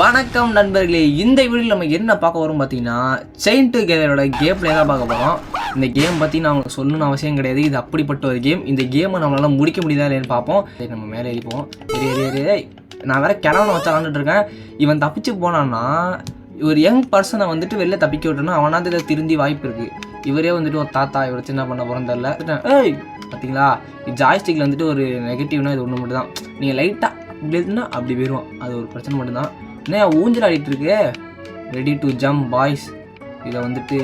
வணக்கம் நண்பர்களே, இந்த வீடியோவில் நம்ம என்ன பார்க்க வரோம் பார்த்தீங்கன்னா செயின் டுகெதரோட கேம் பிளே தான் பார்க்க போகிறோம். இந்த கேம் பற்றி நான் உங்களுக்கு சொல்லணும்னு அவசியம் கிடையாது. இது அப்படிப்பட்ட ஒரு கேம். இந்த கேமை நம்மளால முடிக்க முடியுதா இல்லைன்னு பார்ப்போம். நம்ம மேலே ஏறிப்போம். நான் வேற கிழவனை வச்சு விளாண்டுட்டு இருக்கேன். இவன் தப்பிச்சு போனான்னா ஒரு யங் பர்சனை வந்துட்டு வெளில தப்பிக்க விட்டோன்னா அவனாவது இதை திருந்தி வாய்ப்பு இருக்குது. இவரே வந்துட்டு ஒரு தாத்தா இவரை சின்ன பண்ண போகிறோம் தெரில. பார்த்தீங்களா, ஜாய்ஸ்டிக்கில் வந்துட்டு ஒரு நெகட்டிவ்னா இது ஒன்று மட்டும் தான். நீங்கள் லைட்டாக இப்படி இருக்குன்னா அப்படி போயிடுவான். அது ஒரு பிரச்சனை மட்டும்தான். என்ன ஊஞ்சல் ஆடிட்டு இருக்கு. Ready to jump boys. இதை வந்துட்டு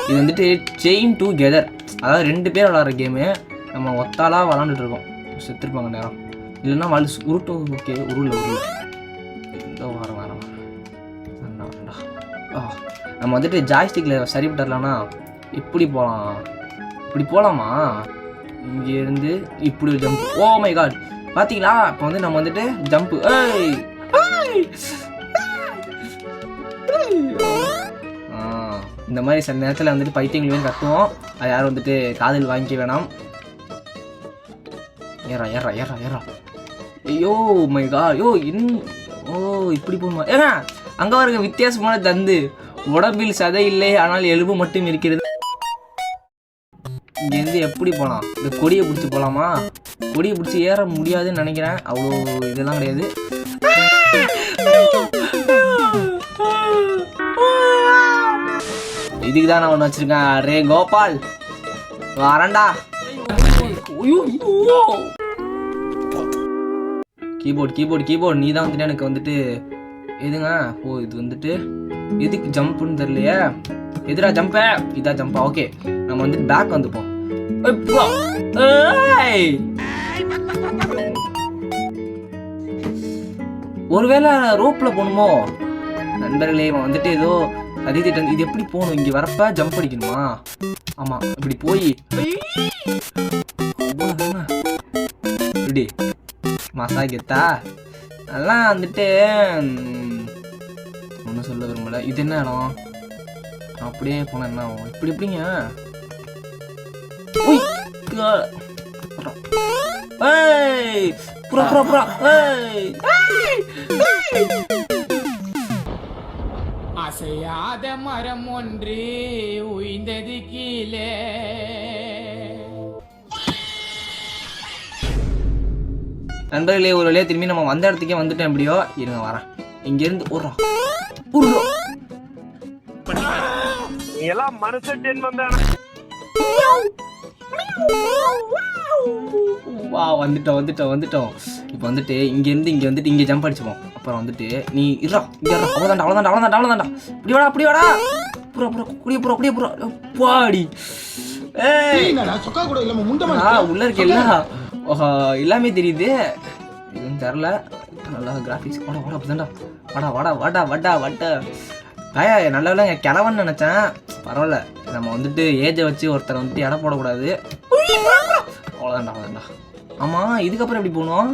இது வந்துட்டு செயின் டுகெதர், அதாவது 2 பேர் விளாட்ற கேமு. நம்ம ஒத்தாலாக விளாண்டுட்டு இருக்கோம். செத்துருப்பாங்க நேரம் இல்லைன்னா உருட்டும். ஓகே, உருளை இதோ வர நம்ம வந்துட்டு ஜாய்ஸ்டிக்கில் சரி விட்டுறலாம்னா இப்படி போகலாம். இப்படி போகலாமா? இங்கேருந்து இப்படி ஒரு ஜம்ப். ஓ மை காட், பார்த்தீங்களா? இப்போ வந்து நம்ம வந்துட்டு ஜம்ப்பு. இந்த மாதிரி சில நேரத்தில் வந்துட்டு பைத்தியங்களையும் கட்டுவோம். அது யாரும் வந்துட்டு காதில் வாங்கிக்க வேணாம். ஏறா ஏறா ஏறா ஏறா. ஐயோ மை காட். இப்படி போகணுமா? ஏன்னா அங்கே பாருங்க, வித்தியாசமான தந்து. உடம்பில் சதை இல்லை, ஆனால் எலும்பு மட்டும் இருக்கிறது. இங்கேருந்து எப்படி போகலாம்? இந்த கொடியை பிடிச்சி போகலாமா? கொடியை பிடிச்சி ஏற முடியாதுன்னு நினைக்கிறேன். அவ்வளோ இதெல்லாம் கிடையாது. இதுக்கு தான் நான் ஒன்று வச்சுருக்கேன். ரே கோபால் வரண்டா. கீபோர்டு நீ தான் வந்துட்டு எனக்கு வந்துட்டு எதுங்க? இது வந்துட்டு எதுக்கு ஜம்ப்புன்னு தெரியலையே. எதுடா ஜம்பே? இதான் ஜம்பா. ஓகே, நம்ம வந்துட்டு பேக் வந்துப்போம். ஒருவேளை ரோப்ல போகணுமோ? நண்பர்களே, இவன் வந்துட்டு ஏதோ அதே திட்டம். இது எப்படி போகணும்? இங்கே வரப்ப ஜம்ப் அடிக்கணுமா? ஆமாம், இப்படி போய் இப்படி மசா கெத்தா அதெல்லாம் வந்துட்டு ஒன்றும் சொல்ல விரும்பல. இது என்ன இடம்? அப்படியே போனா என்ன ஆகும்? இப்படி எப்படிங்க? அசையாத மரம் ஒன்று உய்ந்தது கீழே. நண்பர்களே, ஒரு வழியா திரும்பி நம்ம வந்த இடத்துக்கே வந்துட்டேன். எப்படியோ இருங்க வரேன். இங்கிருந்து எல்லாம் மனுஷ ஜென்மம் தான். வந்துட்டோம். இப்போ வந்துட்டு இங்கேருந்து இங்கே வந்துட்டு இங்கே ஜம்ப் அடிச்சுப்போம். அப்புறம் வந்துட்டு நீ அவ்வளோதாண்டா. இப்படி வாடா. பாடி உள்ள இருக்க எல்லாமே தெரியுது. இதுவும் தெரில. நல்லா கிராஃபிக்ஸ். வாடா. நல்ல வேலைங்க கிளவன்னு நினச்சேன். பரவாயில்ல, நம்ம வந்துட்டு ஏஜை வச்சு ஒருத்தரை வந்துட்டு இடம் போடக்கூடாது. அவ்வளோதாண்டா. ஆமாம், இதுக்கப்புறம் எப்படி போகணும்?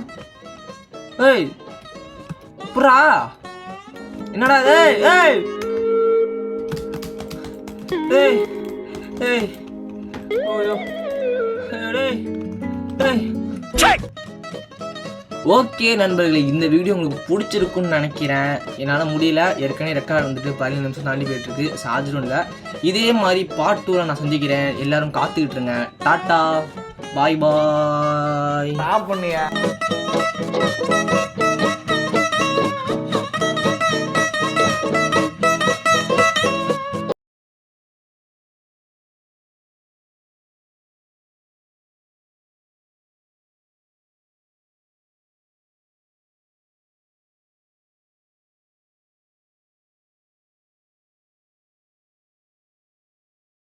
புறா என்னடா? ஓகே நண்பர்களே, இந்த வீடியோ உங்களுக்கு பிடிச்சிருக்குன்னு நினைக்கிறேன். என்னால் முடியல. ஏற்கனவே ரெக்கார்ட் வந்துட்டு 15 நிமிஷம் தாண்டி போயிட்டுருக்கு. சார்ஜரும் இல்லை. இதே மாதிரி பார்ட் 2ல நான் சந்திக்கிறேன். எல்லாரும் காத்துக்கிட்டு இருங்க. டாட்டா, பாய். பண்ணியா